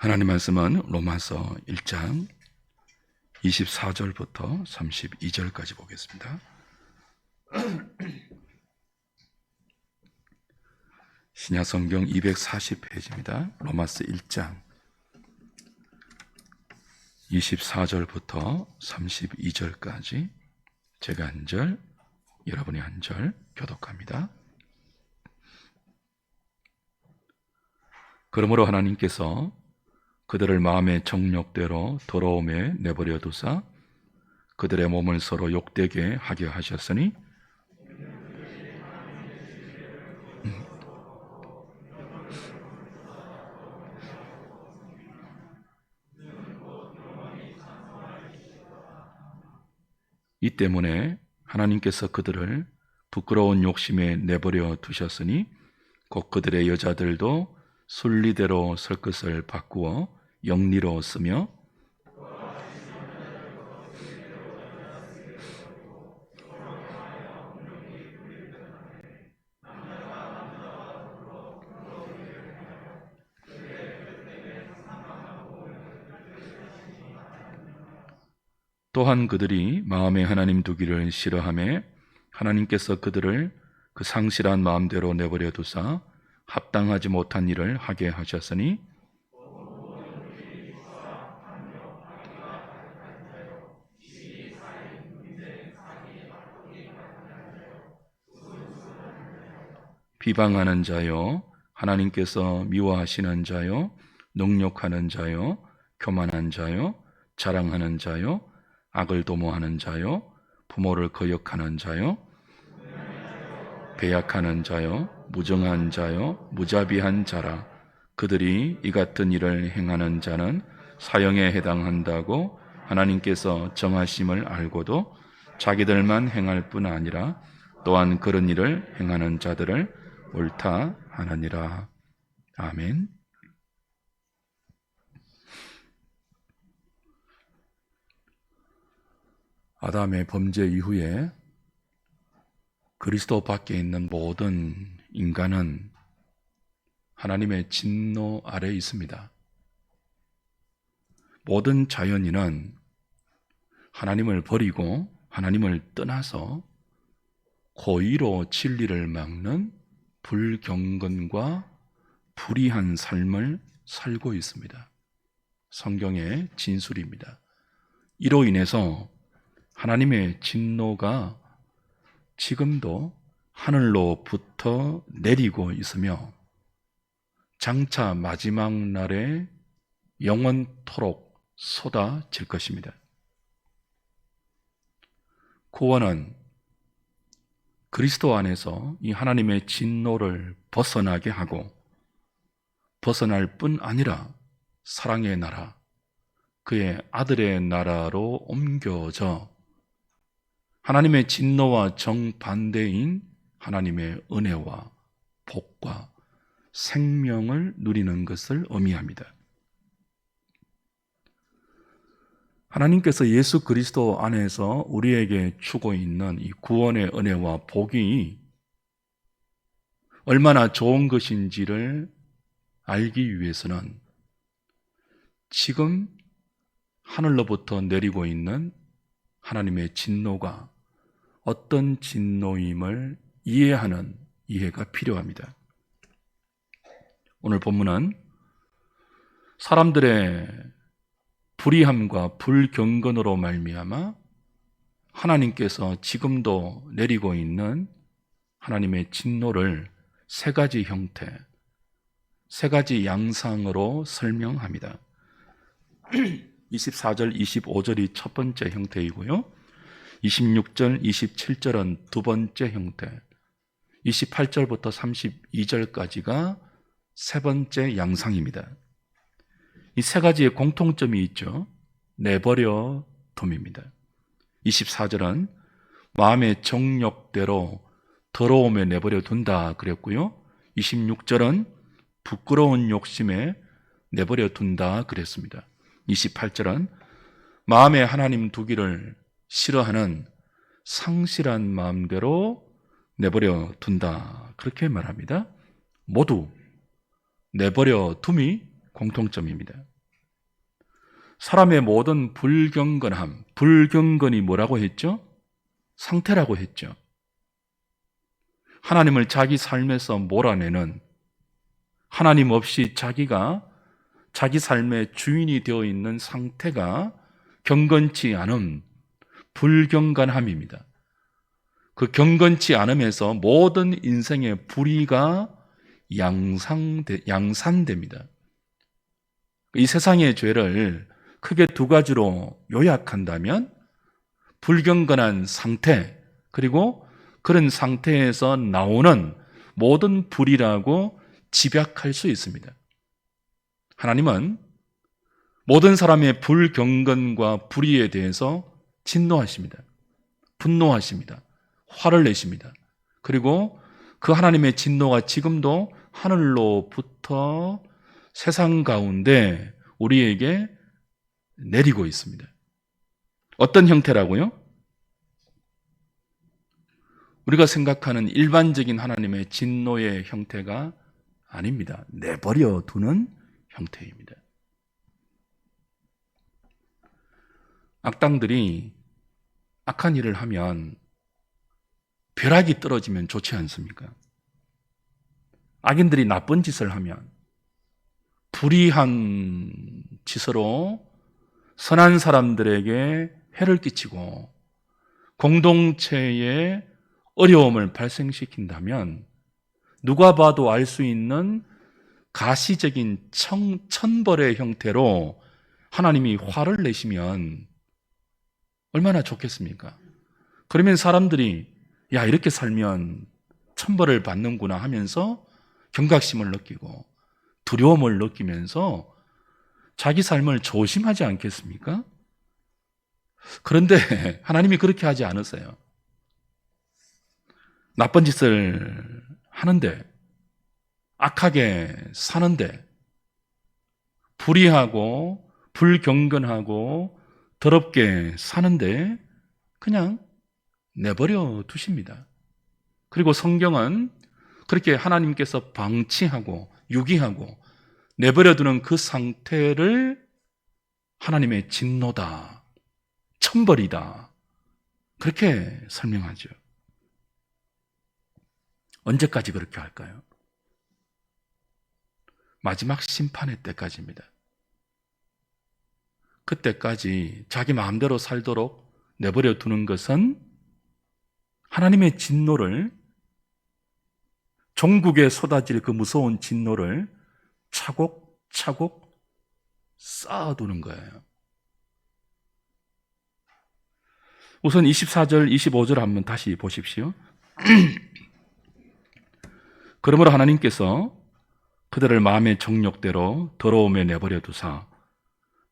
하나님 말씀은 로마서 1장 24절부터 32절까지 보겠습니다. 신약성경 240페이지입니다. 로마서 1장 24절부터 32절까지 제가 한 절, 여러분이 한 절 교독합니다. 그러므로 하나님께서 그들을 마음의 정욕대로 더러움에 내버려 두사 그들의 몸을 서로 욕되게 하게 하셨으니 이 때문에 하나님께서 그들을 부끄러운 욕심에 내버려 두셨으니 곧 그들의 여자들도 순리대로 설 것을 바꾸어 영리로 쓰며 또한 그들이 마음에 하나님 두기를 싫어하며 하나님께서 그들을 그 상실한 마음대로 내버려 두사 합당하지 못한 일을 하게 하셨으니 비방하는 자요, 하나님께서 미워하시는 자요, 능욕하는 자요, 교만한 자요, 자랑하는 자요, 악을 도모하는 자요, 부모를 거역하는 자요, 배약하는 자요, 무정한 자요, 무자비한 자라. 그들이 이 같은 일을 행하는 자는 사형에 해당한다고 하나님께서 정하심을 알고도 자기들만 행할 뿐 아니라 또한 그런 일을 행하는 자들을 옳다 하느니라. 아멘. 아담의 범죄 이후에 그리스도 밖에 있는 모든 인간은 하나님의 진노 아래에 있습니다. 모든 자연인은 하나님을 버리고 하나님을 떠나서 고의로 진리를 막는 불경건과 불의한 삶을 살고 있습니다. 성경의 진술입니다. 이로 인해서 하나님의 진노가 지금도 하늘로부터 내리고 있으며 장차 마지막 날에 영원토록 쏟아질 것입니다. 구원은 그리스도 안에서 이 하나님의 진노를 벗어나게 하고 벗어날 뿐 아니라 사랑의 나라, 그의 아들의 나라로 옮겨져 하나님의 진노와 정반대인 하나님의 은혜와 복과 생명을 누리는 것을 의미합니다. 하나님께서 예수 그리스도 안에서 우리에게 주고 있는 이 구원의 은혜와 복이 얼마나 좋은 것인지를 알기 위해서는 지금 하늘로부터 내리고 있는 하나님의 진노가 어떤 진노임을 이해하는 이해가 필요합니다. 오늘 본문은 사람들의 불의함과 불경건으로 말미암아 하나님께서 지금도 내리고 있는 하나님의 진노를 세 가지 형태, 세 가지 양상으로 설명합니다. 24절, 25절이 첫 번째 형태이고요. 26절, 27절은 두 번째 형태, 28절부터 32절까지가 세 번째 양상입니다. 이 세 가지의 공통점이 있죠. 내버려 둠입니다. 24절은 마음의 정욕대로 더러움에 내버려 둔다 그랬고요. 26절은 부끄러운 욕심에 내버려 둔다 그랬습니다. 28절은 마음에 하나님 두기를 싫어하는 상실한 마음대로 내버려 둔다 그렇게 말합니다. 모두 내버려 둠이 공통점입니다. 사람의 모든 불경건함, 불경건이 뭐라고 했죠? 상태라고 했죠. 하나님을 자기 삶에서 몰아내는, 하나님 없이 자기가 자기 삶의 주인이 되어 있는 상태가 경건치 않음, 불경건함입니다. 그 경건치 않음에서 모든 인생의 불의가 양산됩니다. 이 세상의 죄를 크게 두 가지로 요약한다면 불경건한 상태, 그리고 그런 상태에서 나오는 모든 불이라고 집약할 수 있습니다. 하나님은 모든 사람의 불경건과 불의에 대해서 진노하십니다. 분노하십니다. 화를 내십니다. 그리고 그 하나님의 진노가 지금도 하늘로부터 세상 가운데 우리에게 내리고 있습니다. 어떤 형태라고요? 우리가 생각하는 일반적인 하나님의 진노의 형태가 아닙니다. 내버려 두는 형태입니다. 악당들이 악한 일을 하면 벼락이 떨어지면 좋지 않습니까? 악인들이 나쁜 짓을 하면, 불의한 짓으로 선한 사람들에게 해를 끼치고 공동체에 어려움을 발생시킨다면 누가 봐도 알 수 있는 가시적인 천벌의 형태로 하나님이 화를 내시면 얼마나 좋겠습니까? 그러면 사람들이 야, 이렇게 살면 천벌을 받는구나 하면서 경각심을 느끼고 두려움을 느끼면서 자기 삶을 조심하지 않겠습니까? 그런데 하나님이 그렇게 하지 않으세요. 나쁜 짓을 하는데, 악하게 사는데, 불의하고 불경건하고 더럽게 사는데 그냥 내버려 두십니다. 그리고 성경은 그렇게 하나님께서 방치하고 유기하고 내버려 두는 그 상태를 하나님의 진노다, 천벌이다, 그렇게 설명하죠. 언제까지 그렇게 할까요? 마지막 심판의 때까지입니다. 그때까지 자기 마음대로 살도록 내버려 두는 것은 하나님의 진노를, 종국에 쏟아질 그 무서운 진노를 차곡차곡 쌓아두는 거예요. 우선 24절, 25절 한번 다시 보십시오. 그러므로 하나님께서 그들을 마음의 정욕대로 더러움에 내버려 두사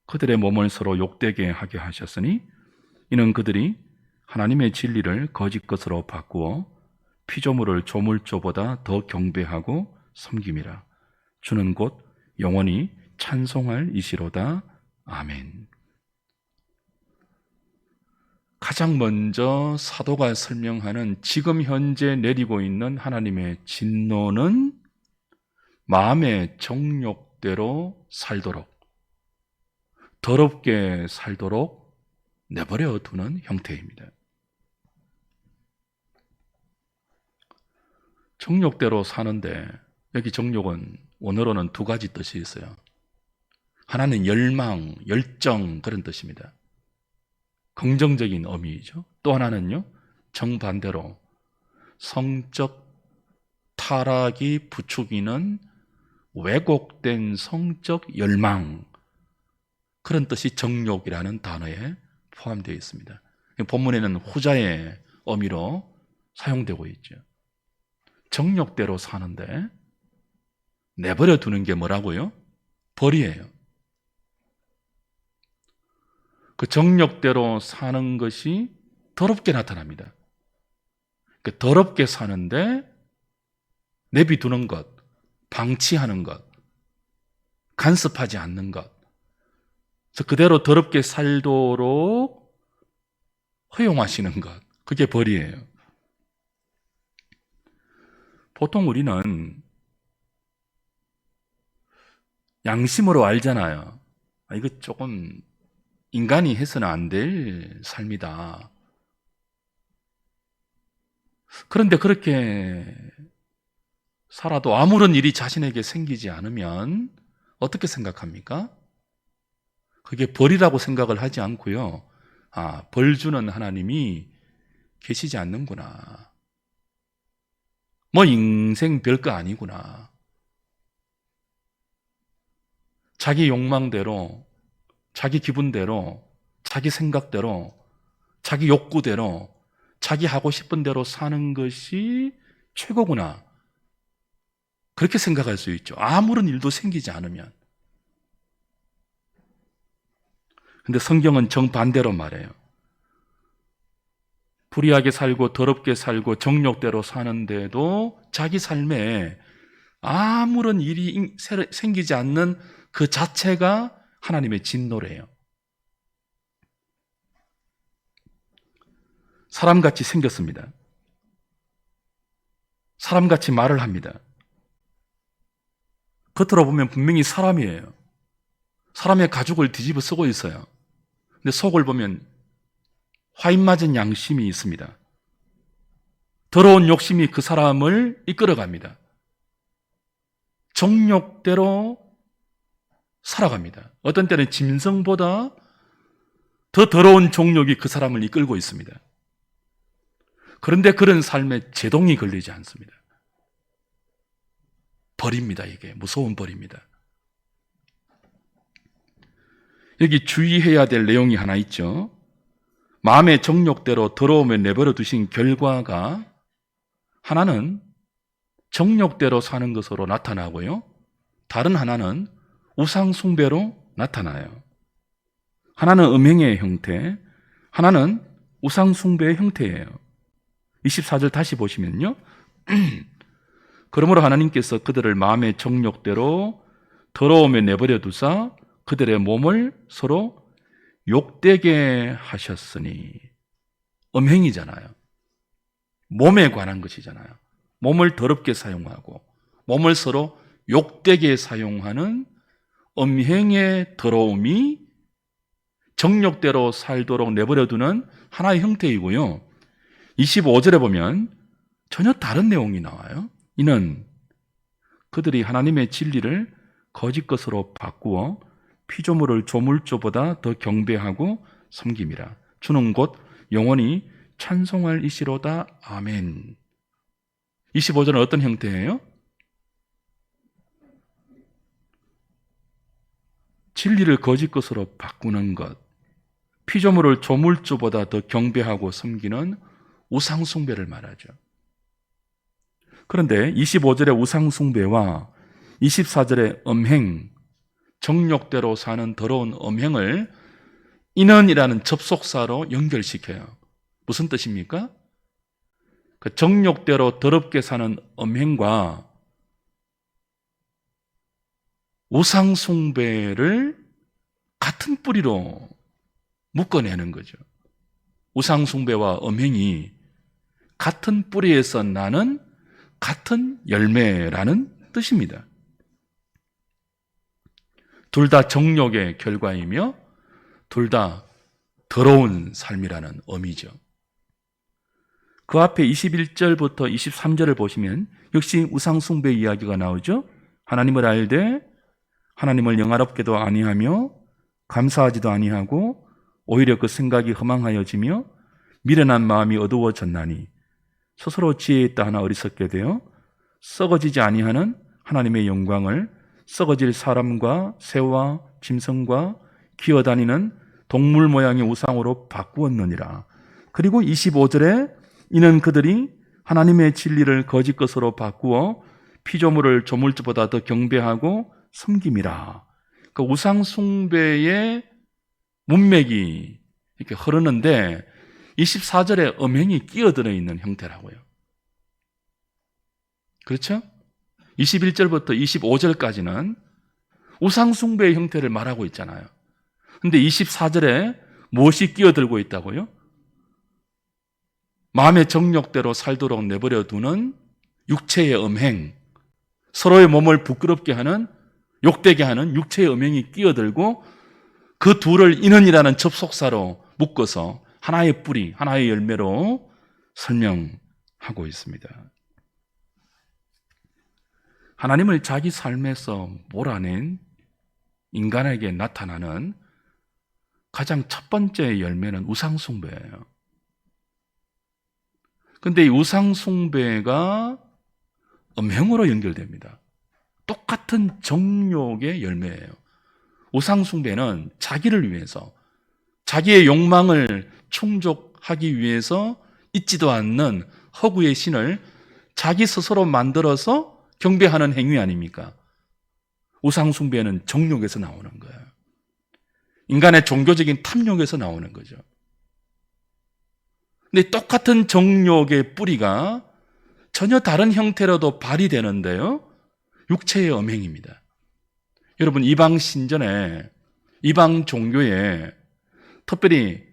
그들의 몸을 서로 욕되게 하게 하셨으니 이는 그들이 하나님의 진리를 거짓 것으로 바꾸어 피조물을 조물조보다 더 경배하고 섬김이라. 주는 곧 영원히 찬송할 이시로다. 아멘. 가장 먼저 사도가 설명하는 지금 현재 내리고 있는 하나님의 진노는 마음의 정욕대로 살도록, 더럽게 살도록 내버려 두는 형태입니다. 정욕대로 사는데, 여기 정욕은 원어로는 두 가지 뜻이 있어요. 하나는 열망, 열정, 그런 뜻입니다. 긍정적인 의미이죠. 또 하나는요, 정반대로 성적 타락이 부추기는 왜곡된 성적 열망, 그런 뜻이 정욕이라는 단어에 포함되어 있습니다. 본문에는 후자의 의미로 사용되고 있죠. 정욕대로 사는데 내버려 두는 게 뭐라고요? 벌이에요. 그 정욕대로 사는 것이 더럽게 나타납니다. 그 더럽게 사는데 내비두는 것, 방치하는 것, 간섭하지 않는 것, 그래서 그대로 더럽게 살도록 허용하시는 것, 그게 벌이에요. 보통 우리는 양심으로 알잖아요. 이거 조금 인간이 해서는 안 될 삶이다. 그런데 그렇게 살아도 아무런 일이 자신에게 생기지 않으면 어떻게 생각합니까? 그게 벌이라고 생각을 하지 않고요. 아, 벌 주는 하나님이 계시지 않는구나. 뭐 인생 별거 아니구나. 자기 욕망대로, 자기 기분대로, 자기 생각대로, 자기 욕구대로, 자기 하고 싶은 대로 사는 것이 최고구나. 그렇게 생각할 수 있죠. 아무런 일도 생기지 않으면. 근데 성경은 정반대로 말해요. 불의하게 살고 더럽게 살고 정욕대로 사는데도 자기 삶에 아무런 일이 생기지 않는 그 자체가 하나님의 진노래요. 사람같이 생겼습니다. 사람같이 말을 합니다. 겉으로 보면 분명히 사람이에요. 사람의 가죽을 뒤집어 쓰고 있어요. 근데 속을 보면 화인 맞은 양심이 있습니다. 더러운 욕심이 그 사람을 이끌어갑니다. 정욕대로 살아갑니다. 어떤 때는 짐승보다 더 더러운 정욕이 그 사람을 이끌고 있습니다. 그런데 그런 삶에 제동이 걸리지 않습니다. 벌입니다. 이게 무서운 벌입니다. 여기 주의해야 될 내용이 하나 있죠. 마음의 정욕대로 더러움에 내버려 두신 결과가 하나는 정욕대로 사는 것으로 나타나고요. 다른 하나는 우상 숭배로 나타나요. 하나는 음행의 형태, 하나는 우상 숭배의 형태예요. 24절 다시 보시면요. 그러므로 하나님께서 그들을 마음의 정욕대로 더러움에 내버려 두사 그들의 몸을 서로 욕되게 하셨으니. 음행이잖아요. 몸에 관한 것이잖아요. 몸을 더럽게 사용하고 몸을 서로 욕되게 사용하는 음행의 더러움이 정욕대로 살도록 내버려두는 하나의 형태이고요. 25절에 보면 전혀 다른 내용이 나와요. 이는 그들이 하나님의 진리를 거짓 것으로 바꾸어 피조물을 조물조보다 더 경배하고 섬김이라. 주는 곧 영원히 찬송할 이시로다. 아멘. 25절은 어떤 형태예요? 진리를 거짓 것으로 바꾸는 것, 피조물을 조물주보다 더 경배하고 섬기는 우상숭배를 말하죠. 그런데 25절의 우상숭배와 24절의 음행, 정욕대로 사는 더러운 음행을 인언이라는 접속사로 연결시켜요. 무슨 뜻입니까? 그 정욕대로 더럽게 사는 음행과 우상숭배를 같은 뿌리로 묶어내는 거죠. 우상숭배와 음행이 같은 뿌리에서 나는 같은 열매라는 뜻입니다. 둘 다 정욕의 결과이며 둘 다 더러운 삶이라는 의미죠. 그 앞에 21절부터 23절을 보시면 역시 우상숭배 이야기가 나오죠. 하나님을 알되 하나님을 영화롭게도 아니하며 감사하지도 아니하고 오히려 그 생각이 허망하여지며 미련한 마음이 어두워졌나니 스스로 지혜 있다 하나 어리석게 되어 썩어지지 아니하는 하나님의 영광을 썩어질 사람과 새와 짐승과 기어다니는 동물 모양의 우상으로 바꾸었느니라. 그리고 25절에 이는 그들이 하나님의 진리를 거짓 것으로 바꾸어 피조물을 조물주보다 더 경배하고 섬김이라. 그 우상 숭배의 문맥이 이렇게 흐르는데 24절에 음행이 끼어들어 있는 형태라고요. 그렇죠? 21절부터 25절까지는 우상 숭배의 형태를 말하고 있잖아요. 근데 24절에 무엇이 끼어들고 있다고요? 마음의 정욕대로 살도록 내버려 두는 육체의 음행, 서로의 몸을 부끄럽게 하는, 욕되게 하는 육체의 음행이 끼어들고 그 둘을 인연이라는 접속사로 묶어서 하나의 뿌리, 하나의 열매로 설명하고 있습니다. 하나님을 자기 삶에서 몰아낸 인간에게 나타나는 가장 첫 번째 열매는 우상숭배예요. 근데 이 우상숭배가 음행으로 연결됩니다. 똑같은 정욕의 열매예요. 우상숭배는 자기를 위해서, 자기의 욕망을 충족하기 위해서 있지도 않는 허구의 신을 자기 스스로 만들어서 경배하는 행위 아닙니까? 우상숭배는 정욕에서 나오는 거예요. 인간의 종교적인 탐욕에서 나오는 거죠. 근데 똑같은 정욕의 뿌리가 전혀 다른 형태로도 발휘되는데요. 육체의 음행입니다. 여러분, 이방 신전에, 이방 종교에 특별히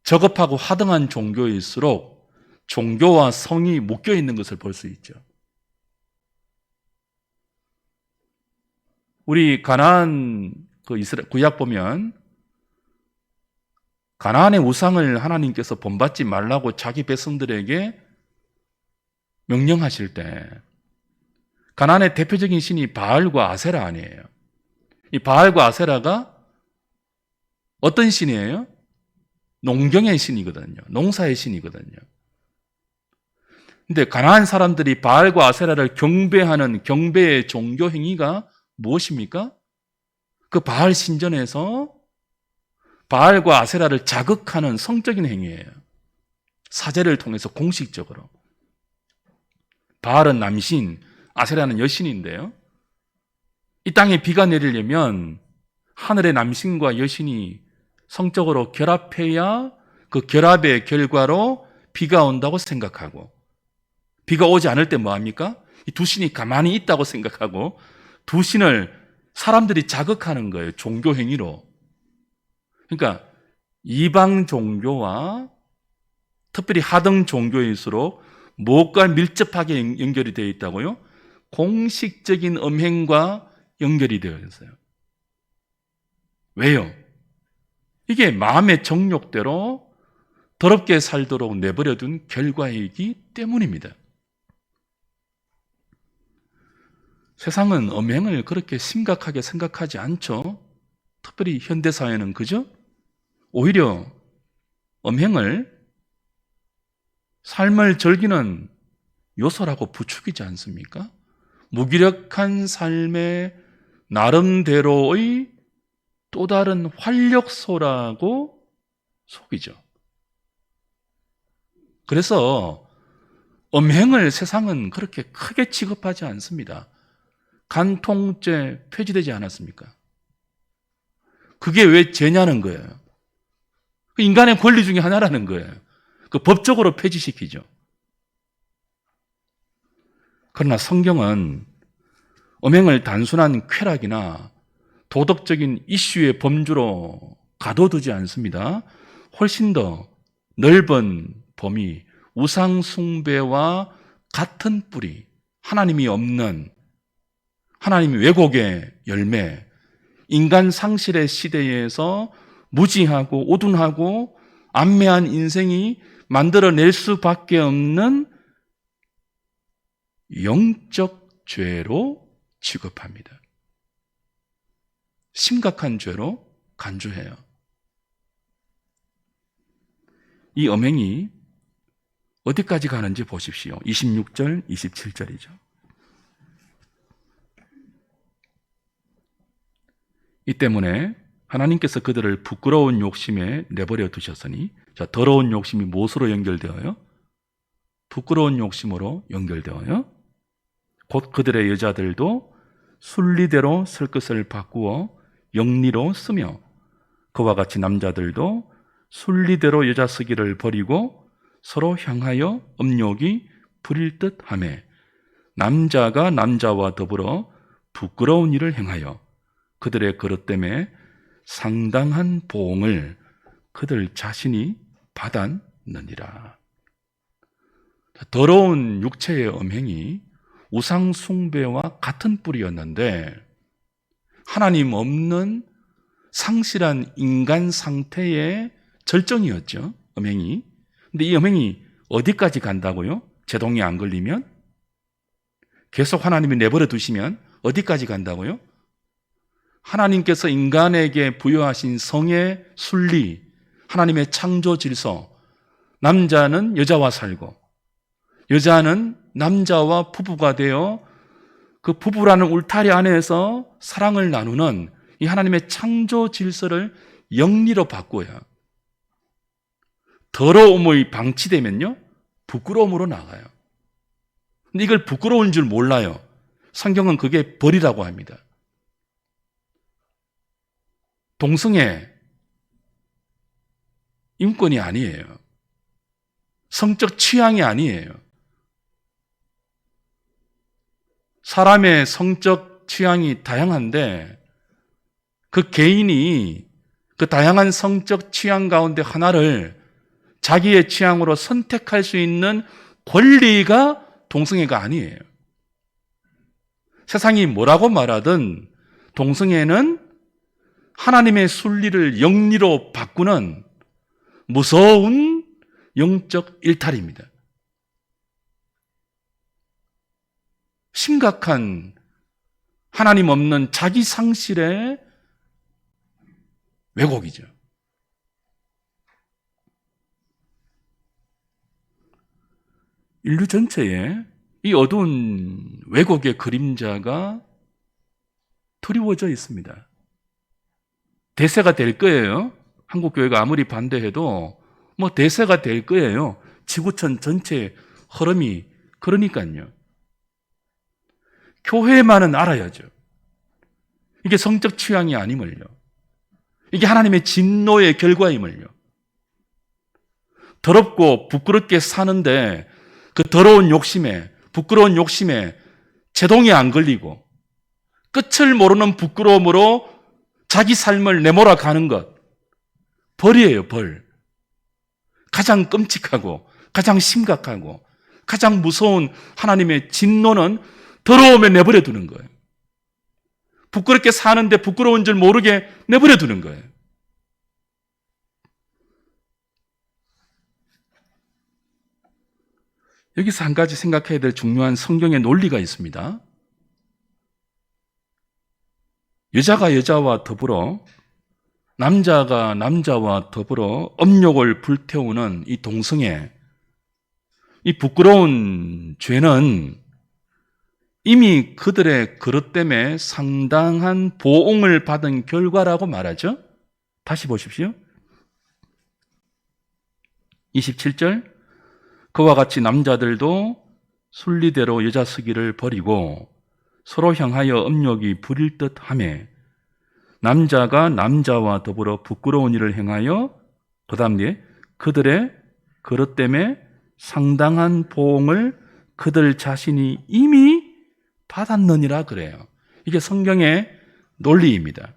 저급하고 하등한 종교일수록 종교와 성이 묶여 있는 것을 볼 수 있죠. 우리 가나안 이스라엘 구약 보면 가나안의 우상을 하나님께서 본받지 말라고 자기 백성들에게 명령하실 때 가나안의 대표적인 신이 바알과 아세라 아니에요. 이 바알과 아세라가 어떤 신이에요? 농경의 신이거든요. 농사의 신이거든요. 근데 가나안 사람들이 바알과 아세라를 경배하는 경배의 종교 행위가 무엇입니까? 그 바알 신전에서 바알과 아세라를 자극하는 성적인 행위예요. 사제를 통해서 공식적으로. 바알은 남신, 아세라는 여신인데요. 이 땅에 비가 내리려면 하늘의 남신과 여신이 성적으로 결합해야 그 결합의 결과로 비가 온다고 생각하고, 비가 오지 않을 때 뭐합니까? 이 두 신이 가만히 있다고 생각하고 두 신을 사람들이 자극하는 거예요. 종교 행위로. 그러니까 이방 종교와 특별히 하등 종교일수록 무엇과 밀접하게 연결이 되어 있다고요? 공식적인 음행과 연결이 되어 있어요. 왜요? 이게 마음의 정욕대로 더럽게 살도록 내버려둔 결과이기 때문입니다. 세상은 음행을 그렇게 심각하게 생각하지 않죠. 특별히 현대사회는, 그죠? 오히려 음행을 삶을 즐기는 요소라고 부추기지 않습니까? 무기력한 삶의 나름대로의 또 다른 활력소라고 속이죠. 그래서 음행을 세상은 그렇게 크게 취급하지 않습니다. 간통죄 폐지되지 않았습니까? 그게 왜 죄냐는 거예요. 인간의 권리 중에 하나라는 거예요. 그 법적으로 폐지시키죠. 그러나 성경은 음행을 단순한 쾌락이나 도덕적인 이슈의 범주로 가둬두지 않습니다. 훨씬 더 넓은 범위, 우상숭배와 같은 뿌리, 하나님이 없는, 하나님이 왜곡의 열매, 인간 상실의 시대에서 무지하고 오둔하고 안매한 인생이 만들어낼 수밖에 없는 영적 죄로 취급합니다. 심각한 죄로 간주해요. 이 음행이 어디까지 가는지 보십시오. 26절, 27절이죠. 이 때문에 하나님께서 그들을 부끄러운 욕심에 내버려 두셨으니, 자, 더러운 욕심이 무엇으로 연결되어요? 부끄러운 욕심으로 연결되어요. 곧 그들의 여자들도 순리대로 쓸 것을 바꾸어 영리로 쓰며, 그와 같이 남자들도 순리대로 여자 쓰기를 버리고 서로 향하여 음욕이 부릴 듯 하매, 남자가 남자와 더불어 부끄러운 일을 행하여 그들의 그릇 때문에 상당한 보응을 그들 자신이 받았느니라. 더러운 육체의 음행이 우상 숭배와 같은 뿌리였는데, 하나님 없는 상실한 인간 상태의 절정이었죠. 음행이. 근데 이 음행이 어디까지 간다고요? 제동이 안 걸리면? 계속 하나님이 내버려 두시면 어디까지 간다고요? 하나님께서 인간에게 부여하신 성의 순리, 하나님의 창조 질서, 남자는 여자와 살고 여자는 남자와 부부가 되어 그 부부라는 울타리 안에서 사랑을 나누는 이 하나님의 창조 질서를 영리로 바꿔야 더러움의 방치되면요 부끄러움으로 나가요. 근데 이걸 부끄러운 줄 몰라요. 성경은 그게 벌이라고 합니다. 동성애 인권이 아니에요. 성적 취향이 아니에요. 사람의 성적 취향이 다양한데 그 개인이 그 다양한 성적 취향 가운데 하나를 자기의 취향으로 선택할 수 있는 권리가 동성애가 아니에요. 세상이 뭐라고 말하든 동성애는 하나님의 순리를 영리로 바꾸는 무서운 영적 일탈입니다. 심각한 하나님 없는 자기 상실의 왜곡이죠. 인류 전체에 이 어두운 왜곡의 그림자가 드리워져 있습니다. 대세가 될 거예요. 한국교회가 아무리 반대해도 뭐 대세가 될 거예요. 지구촌 전체의 흐름이 그러니까요. 교회만은 알아야죠. 이게 성적 취향이 아님을요. 이게 하나님의 진노의 결과임을요. 더럽고 부끄럽게 사는데 그 더러운 욕심에, 부끄러운 욕심에 제동이 안 걸리고 끝을 모르는 부끄러움으로 자기 삶을 내몰아 가는 것. 벌이에요, 벌. 가장 끔찍하고 가장 심각하고 가장 무서운 하나님의 진노는 더러움에 내버려 두는 거예요. 부끄럽게 사는데 부끄러운 줄 모르게 내버려 두는 거예요. 여기서 한 가지 생각해야 될 중요한 성경의 논리가 있습니다. 여자가 여자와 더불어 남자가 남자와 더불어 음욕을 불태우는 이 동성애, 이 부끄러운 죄는 이미 그들의 그릇 때문에 상당한 보응을 받은 결과라고 말하죠. 다시 보십시오. 27절 그와 같이 남자들도 순리대로 여자 쓰기를 버리고 서로 향하여 음욕이 부릴 듯하며 남자가 남자와 더불어 부끄러운 일을 행하여 그 다음 뒤에 그들의 그릇 때문에 상당한 보응을 그들 자신이 이미 받았느니라 그래요. 이게 성경의 논리입니다.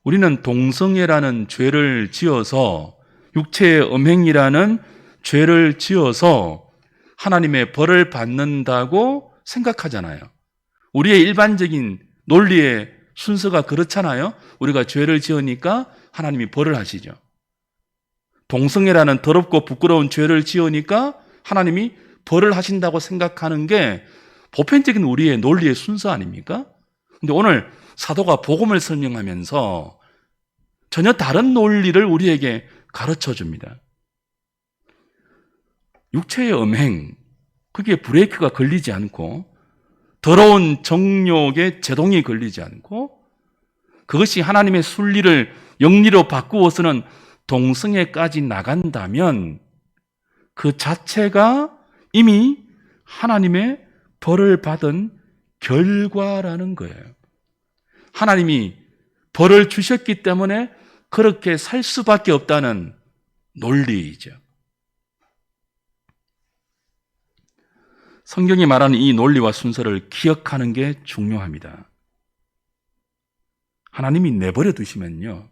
우리는 동성애라는 죄를 지어서 육체의 음행이라는 죄를 지어서 하나님의 벌을 받는다고 생각하잖아요. 우리의 일반적인 논리의 순서가 그렇잖아요. 우리가 죄를 지으니까 하나님이 벌을 하시죠. 동성애라는 더럽고 부끄러운 죄를 지으니까 하나님이 벌을 하신다고 생각하는 게 보편적인 우리의 논리의 순서 아닙니까? 근데 오늘 사도가 복음을 설명하면서 전혀 다른 논리를 우리에게 가르쳐 줍니다. 육체의 음행, 그게 브레이크가 걸리지 않고 더러운 정욕에 제동이 걸리지 않고 그것이 하나님의 순리를 영리로 바꾸어서는 동성애까지 나간다면 그 자체가 이미 하나님의 벌을 받은 결과라는 거예요. 하나님이 벌을 주셨기 때문에 그렇게 살 수밖에 없다는 논리이죠. 성경이 말하는 이 논리와 순서를 기억하는 게 중요합니다. 하나님이 내버려 두시면요,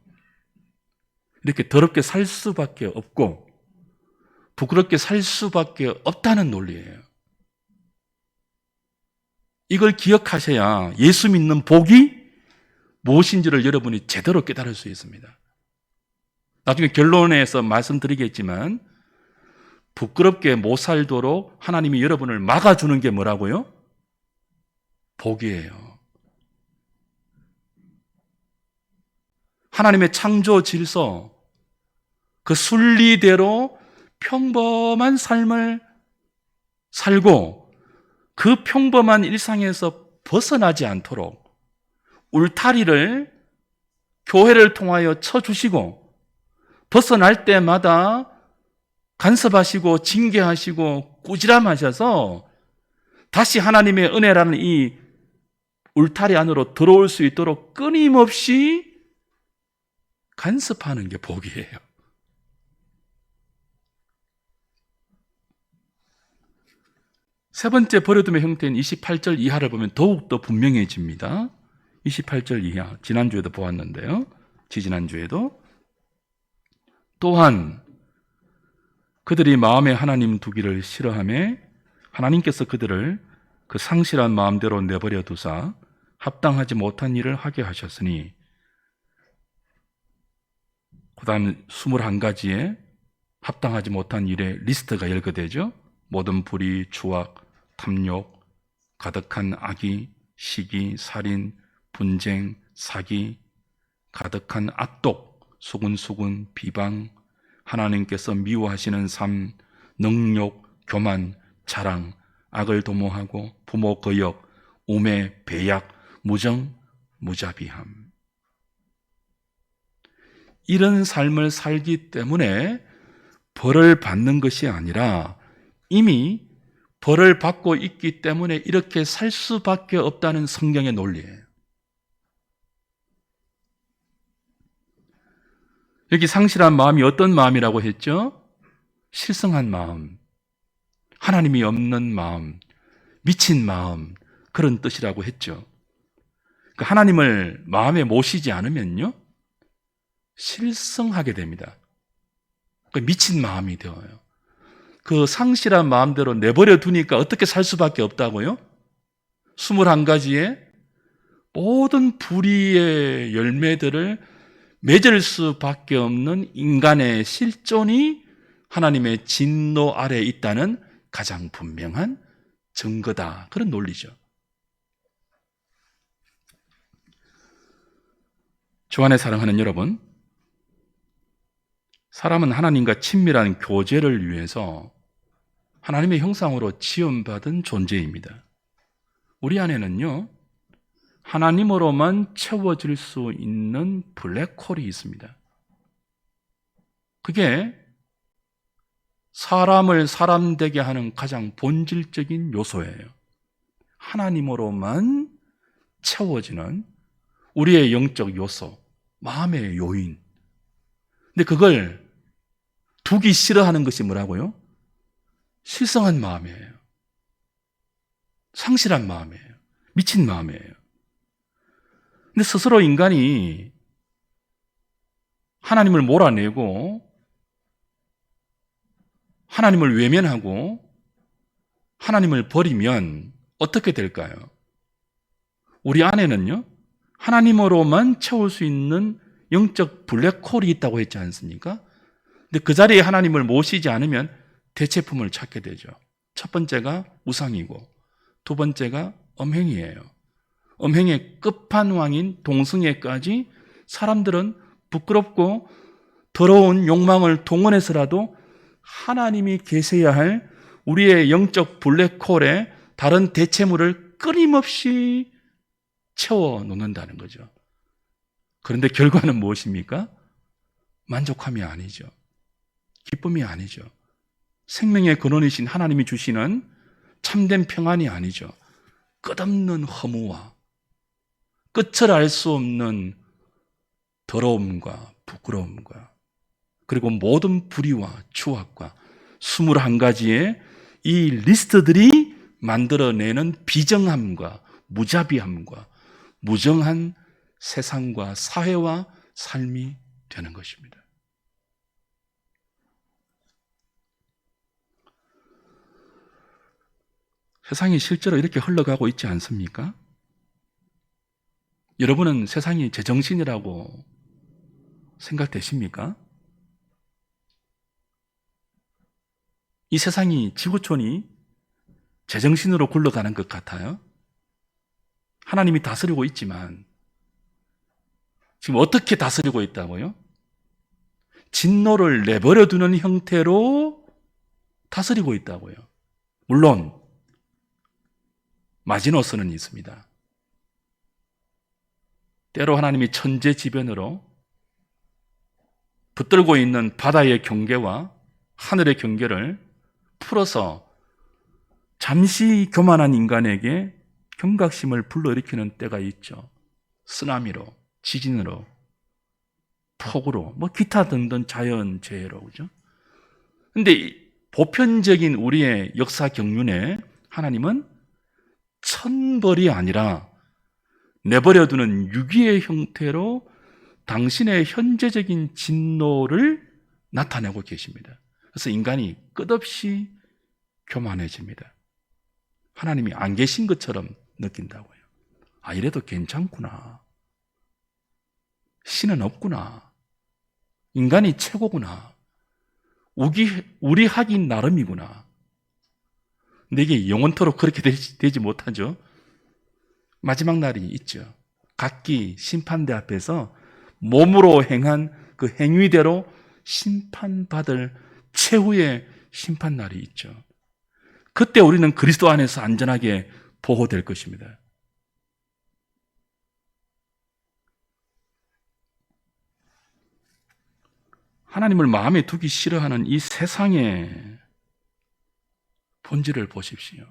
이렇게 더럽게 살 수밖에 없고 부끄럽게 살 수밖에 없다는 논리예요. 이걸 기억하셔야 예수 믿는 복이 무엇인지를 여러분이 제대로 깨달을 수 있습니다. 나중에 결론에서 말씀드리겠지만 부끄럽게 못 살도록 하나님이 여러분을 막아주는 게 뭐라고요? 복이에요. 하나님의 창조 질서, 그 순리대로 평범한 삶을 살고 그 평범한 일상에서 벗어나지 않도록 울타리를 교회를 통하여 쳐주시고 벗어날 때마다 간섭하시고 징계하시고 꾸지람하셔서 다시 하나님의 은혜라는 이 울타리 안으로 들어올 수 있도록 끊임없이 간섭하는 게 복이에요. 세 번째 버려둠의 형태인 28절 이하를 보면 더욱더 분명해집니다. 28절 이하, 지난주에도 보았는데요. 지지난주에도. 또한 그들이 마음에 하나님 두기를 싫어하며 하나님께서 그들을 그 상실한 마음대로 내버려 두사 합당하지 못한 일을 하게 하셨으니, 그 다음 21가지의 합당하지 못한 일의 리스트가 열거되죠. 모든 불의, 추악, 탐욕, 가득한 악의, 시기, 살인, 분쟁, 사기, 가득한 악독, 수군수군, 비방, 하나님께서 미워하시는 삶, 능욕, 교만, 자랑, 악을 도모하고 부모 거역, 우매, 배약, 무정, 무자비함. 이런 삶을 살기 때문에 벌을 받는 것이 아니라 이미 벌을 받고 있기 때문에 이렇게 살 수밖에 없다는 성경의 논리예요. 여기 상실한 마음이 어떤 마음이라고 했죠? 실성한 마음, 하나님이 없는 마음, 미친 마음, 그런 뜻이라고 했죠. 그러니까 하나님을 마음에 모시지 않으면요, 실성하게 됩니다. 그러니까 미친 마음이 되어요. 그 상실한 마음대로 내버려 두니까 어떻게 살 수밖에 없다고요? 21가지의 모든 불의의 열매들을 맺을 수밖에 없는 인간의 실존이 하나님의 진노 아래에 있다는 가장 분명한 증거다. 그런 논리죠. 주 안에 사랑하는 여러분, 사람은 하나님과 친밀한 교제를 위해서 하나님의 형상으로 지음받은 존재입니다. 우리 안에는요, 하나님으로만 채워질 수 있는 블랙홀이 있습니다. 그게 사람을 사람 되게 하는 가장 본질적인 요소예요. 하나님으로만 채워지는 우리의 영적 요소, 마음의 요인. 근데 그걸 두기 싫어하는 것이 뭐라고요? 실성한 마음이에요. 상실한 마음이에요. 미친 마음이에요. 근데 스스로 인간이 하나님을 몰아내고 하나님을 외면하고 하나님을 버리면 어떻게 될까요? 우리 안에는요, 하나님으로만 채울 수 있는 영적 블랙홀이 있다고 했지 않습니까? 근데 그 자리에 하나님을 모시지 않으면 대체품을 찾게 되죠. 첫 번째가 우상이고 두 번째가 음행이에요. 음행의 끝판왕인 동성애까지 사람들은 부끄럽고 더러운 욕망을 동원해서라도 하나님이 계셔야 할 우리의 영적 블랙홀에 다른 대체물을 끊임없이 채워놓는다는 거죠. 그런데 결과는 무엇입니까? 만족함이 아니죠. 기쁨이 아니죠. 생명의 근원이신 하나님이 주시는 참된 평안이 아니죠. 끝없는 허무와 끝을 알 수 없는 더러움과 부끄러움과 그리고 모든 불의와 추악과 21가지의 이 리스트들이 만들어내는 비정함과 무자비함과 무정한 세상과 사회와 삶이 되는 것입니다. 세상이 실제로 이렇게 흘러가고 있지 않습니까? 여러분은 세상이 제정신이라고 생각되십니까? 이 세상이, 지구촌이 제정신으로 굴러가는 것 같아요? 하나님이 다스리고 있지만 지금 어떻게 다스리고 있다고요? 진노를 내버려 두는 형태로 다스리고 있다고요. 물론 마지노선은 있습니다. 때로 하나님이 천재지변으로 붙들고 있는 바다의 경계와 하늘의 경계를 풀어서 잠시 교만한 인간에게 경각심을 불러일으키는 때가 있죠. 쓰나미로, 지진으로, 폭우로, 기타 등등 자연재해로, 그죠? 근데 보편적인 우리의 역사 경륜에 하나님은 천벌이 아니라 내버려두는 유기의 형태로 당신의 현재적인 진노를 나타내고 계십니다. 그래서 인간이 끝없이 교만해집니다. 하나님이 안 계신 것처럼 느낀다고요. 이래도 괜찮구나. 신은 없구나. 인간이 최고구나. 우리 하긴 나름이구나. 근데 이게 영원토록 그렇게 되지 못하죠. 마지막 날이 있죠. 각기 심판대 앞에서 몸으로 행한 그 행위대로 심판받을 최후의 심판날이 있죠. 그때 우리는 그리스도 안에서 안전하게 보호될 것입니다. 하나님을 마음에 두기 싫어하는 이 세상의 본질을 보십시오.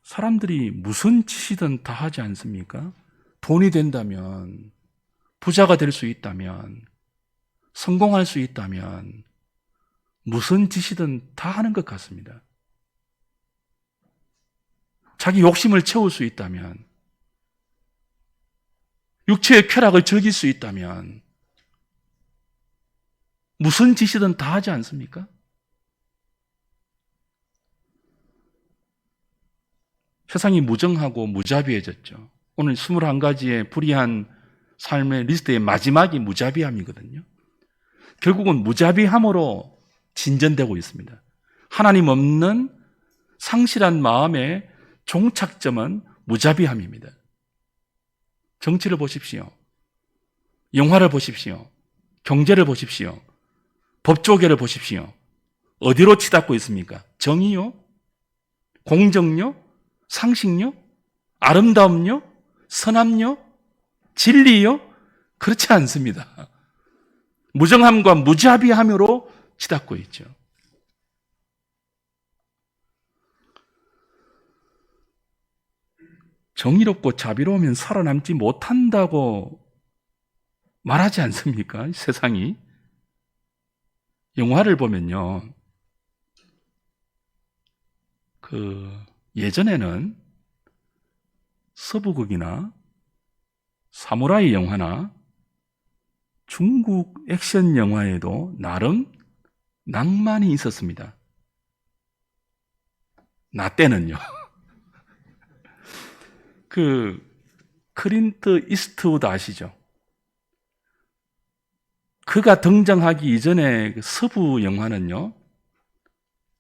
사람들이 무슨 짓이든 다 하지 않습니까? 돈이 된다면, 부자가 될 수 있다면, 성공할 수 있다면 무슨 짓이든 다 하는 것 같습니다. 자기 욕심을 채울 수 있다면, 육체의 쾌락을 즐길 수 있다면 무슨 짓이든 다 하지 않습니까? 세상이 무정하고 무자비해졌죠. 오늘 21가지의 불의한 삶의 리스트의 마지막이 무자비함이거든요. 결국은 무자비함으로 진전되고 있습니다. 하나님 없는 상실한 마음의 종착점은 무자비함입니다. 정치를 보십시오. 영화를 보십시오. 경제를 보십시오. 법조계를 보십시오. 어디로 치닫고 있습니까? 정의요? 공정요? 상식요? 아름다움요? 선함요? 진리요? 그렇지 않습니다. 무정함과 무자비함으로 치닫고 있죠. 정의롭고 자비로우면 살아남지 못한다고 말하지 않습니까? 세상이. 영화를 보면요. 예전에는 서부극이나 사무라이 영화나 중국 액션 영화에도 나름 낭만이 있었습니다. 나 때는요. 클린트 이스트우드 아시죠? 그가 등장하기 이전에 서부 영화는요,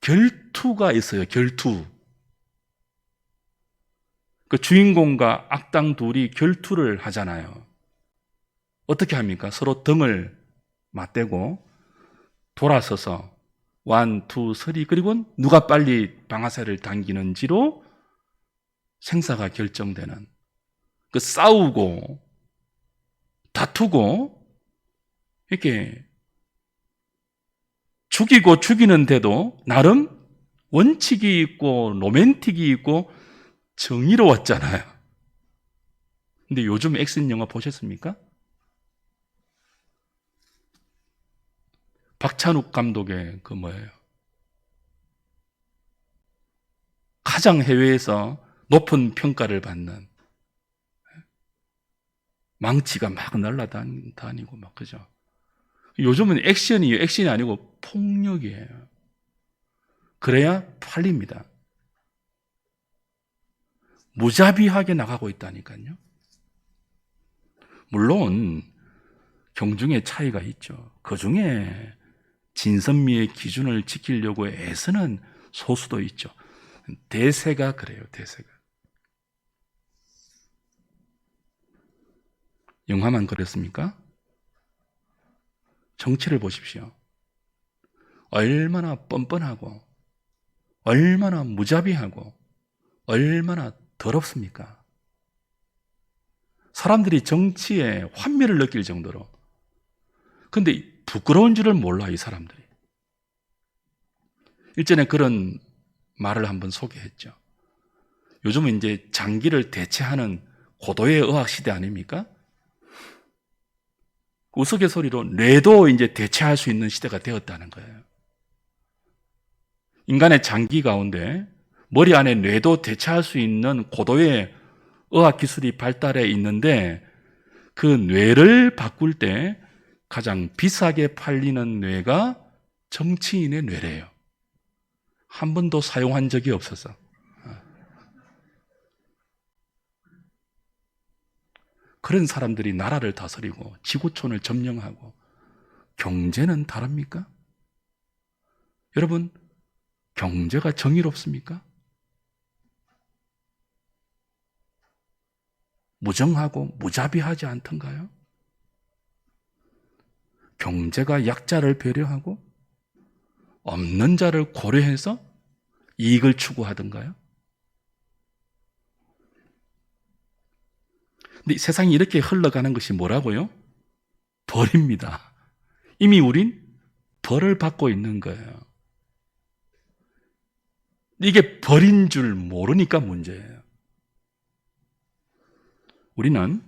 결투가 있어요, 결투. 그 주인공과 악당 둘이 결투를 하잖아요. 어떻게 합니까? 서로 등을 맞대고 돌아서서 1, 2, 3 그리고 누가 빨리 방아쇠를 당기는지로 생사가 결정되는, 싸우고 다투고 이렇게 죽이고 죽이는데도 나름 원칙이 있고 로맨틱이 있고 정의로웠잖아요. 근데 요즘 액션 영화 보셨습니까? 박찬욱 감독의 가장 해외에서 높은 평가를 받는, 망치가 막 날아다니고 그죠? 요즘은 액션이에요. 액션이 아니고 폭력이에요. 그래야 팔립니다. 무자비하게 나가고 있다니까요. 물론 경중의 차이가 있죠. 그 중에 진선미의 기준을 지키려고 애쓰는 소수도 있죠. 대세가 그래요, 대세가. 영화만 그랬습니까? 정치를 보십시오. 얼마나 뻔뻔하고, 얼마나 무자비하고, 얼마나 더럽습니까? 사람들이 정치에 환멸을 느낄 정도로. 근데 부끄러운 줄을 몰라, 이 사람들이. 일전에 그런 말을 한번 소개했죠. 요즘은 이제 장기를 대체하는 고도의 의학 시대 아닙니까? 우스갯소리로 뇌도 이제 대체할 수 있는 시대가 되었다는 거예요. 인간의 장기 가운데 머리 안에 뇌도 대체할 수 있는 고도의 의학 기술이 발달해 있는데 그 뇌를 바꿀 때 가장 비싸게 팔리는 뇌가 정치인의 뇌래요. 한 번도 사용한 적이 없어서. 그런 사람들이 나라를 다스리고 지구촌을 점령하고 경제는 다릅니까? 여러분, 경제가 정의롭습니까? 무정하고 무자비하지 않던가요? 경제가 약자를 배려하고 없는 자를 고려해서 이익을 추구하던가요? 근데 세상이 이렇게 흘러가는 것이 뭐라고요? 벌입니다. 이미 우린 벌을 받고 있는 거예요. 이게 벌인 줄 모르니까 문제예요. 우리는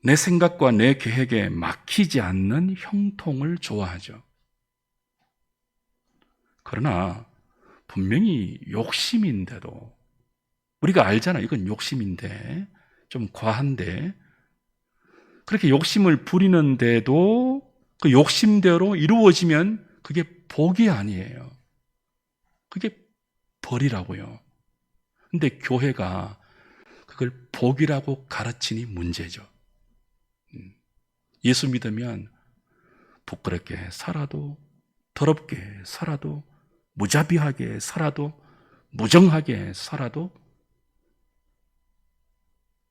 내 생각과 내 계획에 막히지 않는 형통을 좋아하죠. 그러나 분명히 욕심인데도 우리가 알잖아요. 이건 욕심인데 좀 과한데 그렇게 욕심을 부리는데도 그 욕심대로 이루어지면 그게 복이 아니에요. 그게 벌이라고요. 근데 교회가 그걸 복이라고 가르치니 문제죠. 예수 믿으면 부끄럽게 살아도 더럽게 살아도 무자비하게 살아도 무정하게 살아도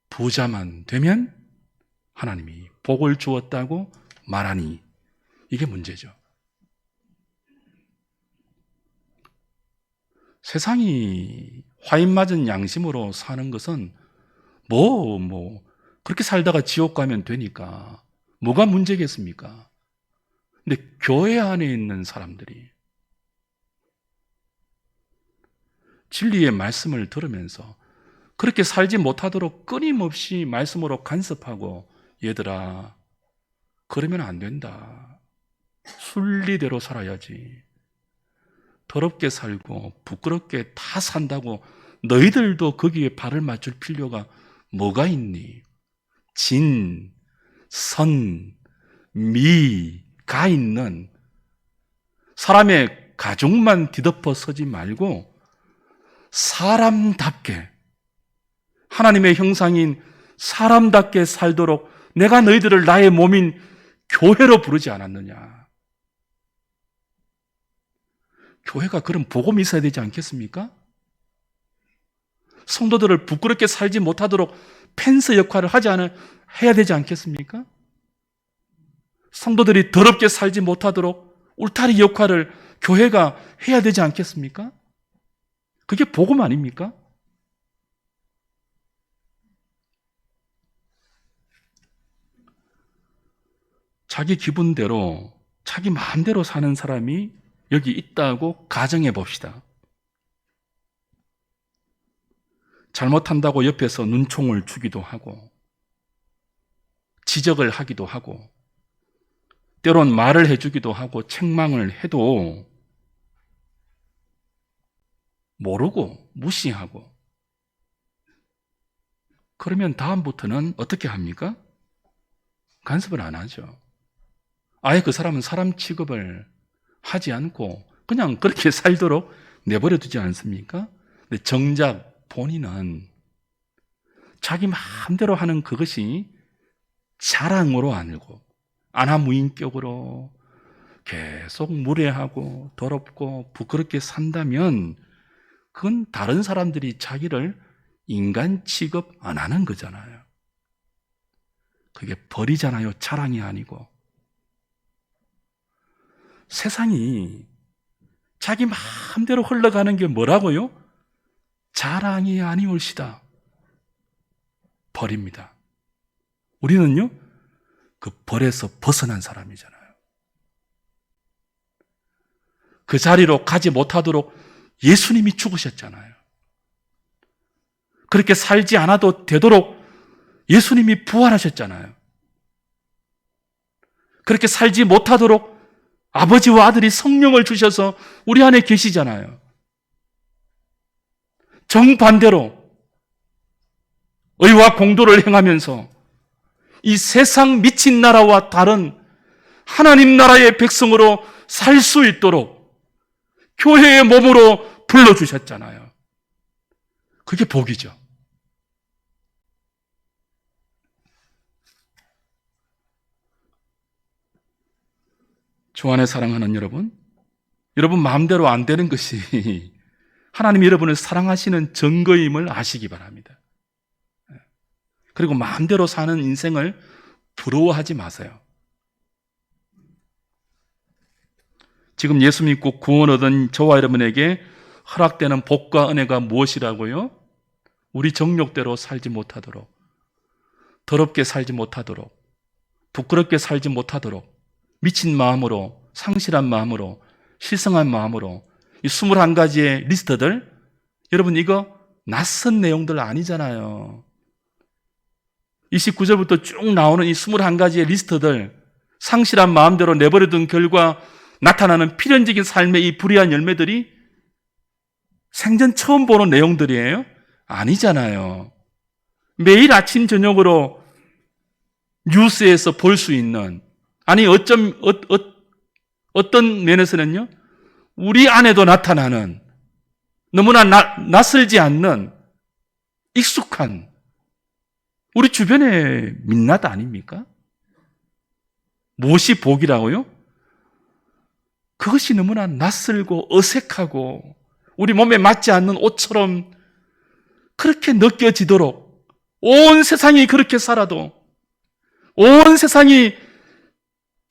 부자만 되면 하나님이 복을 주었다고 말하니 이게 문제죠. 세상이 화인 맞은 양심으로 사는 것은 그렇게 살다가 지옥 가면 되니까 뭐가 문제겠습니까? 근데 교회 안에 있는 사람들이 진리의 말씀을 들으면서 그렇게 살지 못하도록 끊임없이 말씀으로 간섭하고 얘들아 그러면 안 된다. 순리대로 살아야지. 더럽게 살고 부끄럽게 다 산다고 너희들도 거기에 발을 맞출 필요가 뭐가 있니? 진, 선, 미가 있는 사람의 가족만 뒤덮어 서지 말고 사람답게 하나님의 형상인 사람답게 살도록 내가 너희들을 나의 몸인 교회로 부르지 않았느냐. 교회가 그런 복음이 있어야 되지 않겠습니까? 성도들을 부끄럽게 살지 못하도록 펜스 역할을 해야 되지 않겠습니까? 성도들이 더럽게 살지 못하도록 울타리 역할을 교회가 해야 되지 않겠습니까? 그게 복음 아닙니까? 자기 기분대로 자기 마음대로 사는 사람이 여기 있다고 가정해 봅시다. 잘못한다고 옆에서 눈총을 주기도 하고 지적을 하기도 하고 때론 말을 해주기도 하고 책망을 해도 모르고 무시하고 그러면 다음부터는 어떻게 합니까? 간섭을 안 하죠. 아예 그 사람은 사람 취급을 하지 않고 그냥 그렇게 살도록 내버려 두지 않습니까? 근데 정작 본인은 자기 마음대로 하는 그것이 자랑으로 알고 안하무인격으로 계속 무례하고 더럽고 부끄럽게 산다면 그건 다른 사람들이 자기를 인간 취급 안 하는 거잖아요. 그게 벌이잖아요. 자랑이 아니고. 세상이 자기 마음대로 흘러가는 게 뭐라고요? 자랑이 아니올시다. 벌입니다. 우리는요, 그 벌에서 벗어난 사람이잖아요. 그 자리로 가지 못하도록 예수님이 죽으셨잖아요. 그렇게 살지 않아도 되도록 예수님이 부활하셨잖아요. 그렇게 살지 못하도록 아버지와 아들이 성령을 주셔서 우리 안에 계시잖아요. 정반대로 의와 공도를 행하면서 이 세상 미친 나라와 다른 하나님 나라의 백성으로 살 수 있도록 교회의 몸으로 불러주셨잖아요. 그게 복이죠. 주 안에 사랑하는 여러분, 여러분 마음대로 안 되는 것이 하나님이 여러분을 사랑하시는 증거임을 아시기 바랍니다. 그리고 마음대로 사는 인생을 부러워하지 마세요. 지금 예수 믿고 구원 얻은 저와 여러분에게 허락되는 복과 은혜가 무엇이라고요? 우리 정욕대로 살지 못하도록, 더럽게 살지 못하도록, 부끄럽게 살지 못하도록, 미친 마음으로, 상실한 마음으로, 실성한 마음으로, 이 21가지의 리스트들, 여러분 이거 낯선 내용들 아니잖아요. 29절부터 쭉 나오는 이 21가지의 리스트들, 상실한 마음대로 내버려둔 결과 나타나는 필연적인 삶의 이 불의한 열매들이 생전 처음 보는 내용들이에요? 아니잖아요. 매일 아침 저녁으로 뉴스에서 볼 수 있는, 아니 어떤 면에서는요, 우리 안에도 나타나는 너무나 낯설지 않는 익숙한 우리 주변의 민낯 아닙니까? 무엇이 복이라고요? 그것이 너무나 낯설고 어색하고 우리 몸에 맞지 않는 옷처럼 그렇게 느껴지도록 온 세상이 그렇게 살아도, 온 세상이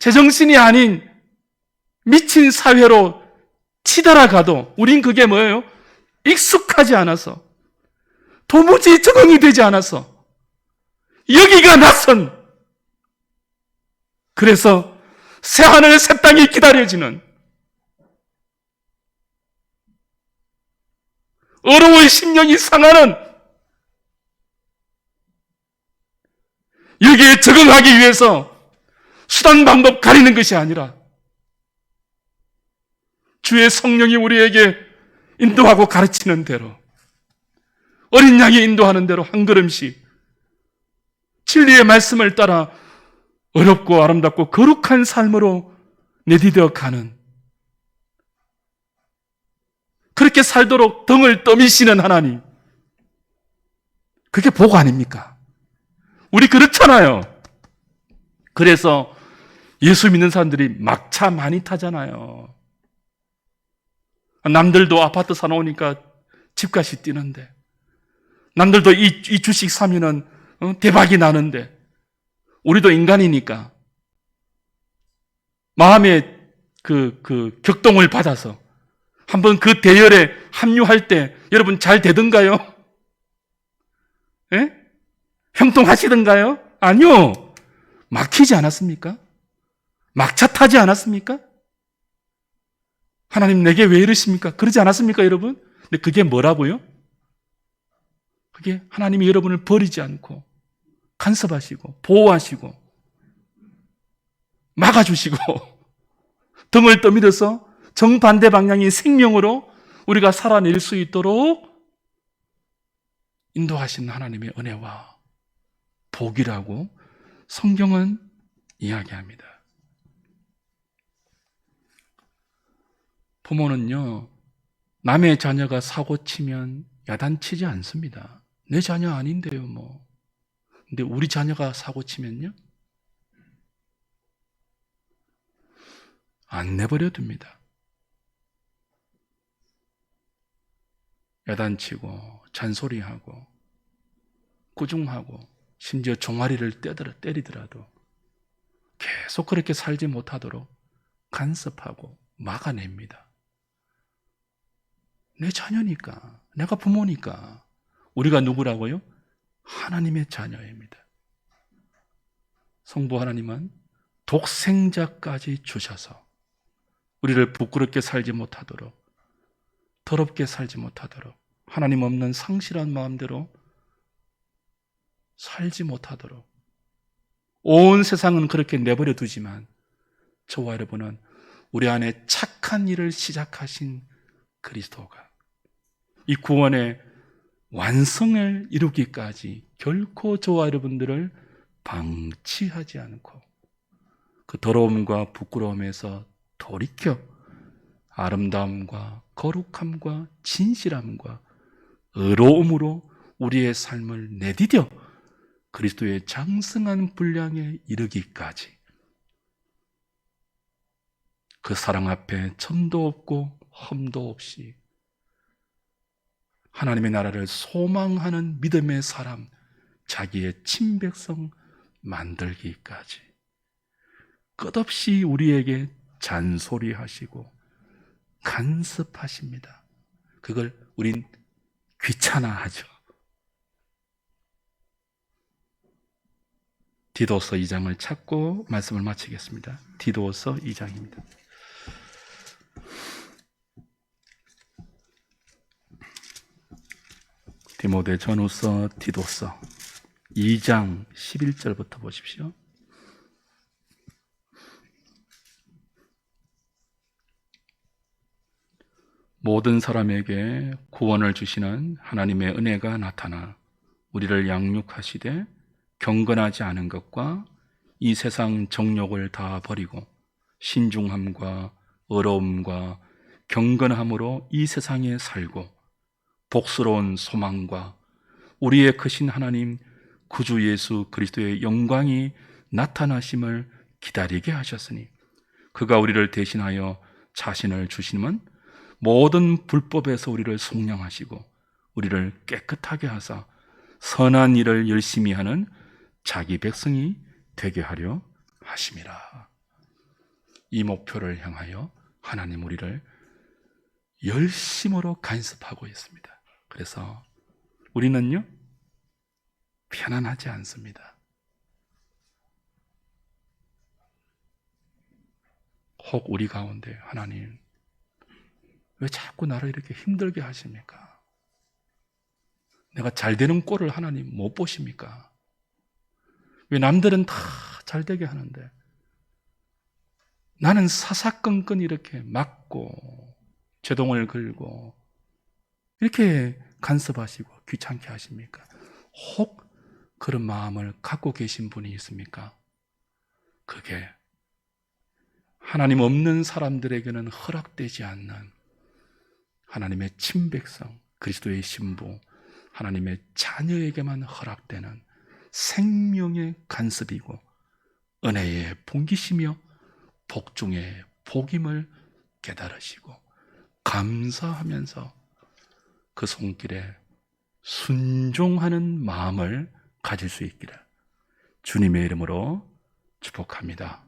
제정신이 아닌 미친 사회로 치달아가도 우린 그게 뭐예요? 익숙하지 않아서, 도무지 적응이 되지 않아서, 여기가 낯선, 그래서 새하늘 새 땅이 기다려지는 어려운 심령이 상하는, 여기에 적응하기 위해서 수단 방법 가리는 것이 아니라 주의 성령이 우리에게 인도하고 가르치는 대로, 어린 양이 인도하는 대로 한 걸음씩 진리의 말씀을 따라 어렵고 아름답고 거룩한 삶으로 내디뎌 가는, 그렇게 살도록 등을 떠미시는 하나님, 그게 복 아닙니까? 우리 그렇잖아요. 그래서 예수 믿는 사람들이 막차 많이 타잖아요. 남들도 아파트 사놓으니까 집값이 뛰는데, 남들도 이 주식 사면은 대박이 나는데, 우리도 인간이니까 마음의 그 격동을 받아서 한번 그 대열에 합류할 때 여러분 잘 되던가요? 예? 형통하시던가요? 아니요. 막히지 않았습니까? 막차 타지 않았습니까? 하나님 내게 왜 이러십니까? 그러지 않았습니까, 여러분? 근데 그게 뭐라고요? 그게 하나님이 여러분을 버리지 않고 간섭하시고 보호하시고 막아주시고 등을 떠밀어서 정반대 방향인 생명으로 우리가 살아낼 수 있도록 인도하신 하나님의 은혜와 복이라고 성경은 이야기합니다. 부모는요, 남의 자녀가 사고 치면 야단치지 않습니다. 내 자녀 아닌데요, 뭐. 근데 우리 자녀가 사고 치면요, 안 내버려 둡니다. 야단치고, 잔소리하고, 꾸중하고, 심지어 종아리를 때리더라도 계속 그렇게 살지 못하도록 간섭하고 막아냅니다. 내 자녀니까, 내가 부모니까. 우리가 누구라고요? 하나님의 자녀입니다. 성부 하나님은 독생자까지 주셔서 우리를 부끄럽게 살지 못하도록, 더럽게 살지 못하도록, 하나님 없는 상실한 마음대로 살지 못하도록, 온 세상은 그렇게 내버려 두지만 저와 여러분은 우리 안에 착한 일을 시작하신 그리스도가 이 구원의 완성을 이루기까지 결코 저와 여러분들을 방치하지 않고 그 더러움과 부끄러움에서 돌이켜 아름다움과 거룩함과 진실함과 의로움으로 우리의 삶을 내디뎌 그리스도의 장성한 분량에 이르기까지 그 사랑 앞에 점도 없고 흠도 없이 하나님의 나라를 소망하는 믿음의 사람, 자기의 친백성 만들기까지 끝없이 우리에게 잔소리하시고 간섭하십니다. 그걸 우린 귀찮아하죠. 디도서 2장을 찾고 말씀을 마치겠습니다. 디도서 2장입니다. 디모데 전후서 디도서 2장 11절부터 보십시오. 모든 사람에게 구원을 주시는 하나님의 은혜가 나타나 우리를 양육하시되 경건하지 않은 것과 이 세상 정욕을 다 버리고 신중함과 의로움과 경건함으로 이 세상에 살고 복스러운 소망과 우리의 크신 하나님 구주 예수 그리스도의 영광이 나타나심을 기다리게 하셨으니 그가 우리를 대신하여 자신을 주시면 모든 불법에서 우리를 속량하시고 우리를 깨끗하게 하사 선한 일을 열심히 하는 자기 백성이 되게 하려 하심이라. 이 목표를 향하여 하나님 우리를 열심으로 간섭하고 있습니다. 그래서 우리는요, 편안하지 않습니다. 혹 우리 가운데 하나님, 왜 자꾸 나를 이렇게 힘들게 하십니까? 내가 잘 되는 꼴을 하나님 못 보십니까? 왜 남들은 다 잘 되게 하는데 나는 사사건건 이렇게 막고 제동을 걸고 이렇게 간섭하시고 귀찮게 하십니까? 혹 그런 마음을 갖고 계신 분이 있습니까? 그게 하나님 없는 사람들에게는 허락되지 않는 하나님의 친백성, 그리스도의 신부, 하나님의 자녀에게만 허락되는 생명의 간섭이고 은혜의 봉기시며 복중의 복임을 깨달으시고 감사하면서 그 손길에 순종하는 마음을 가질 수 있기를 주님의 이름으로 축복합니다.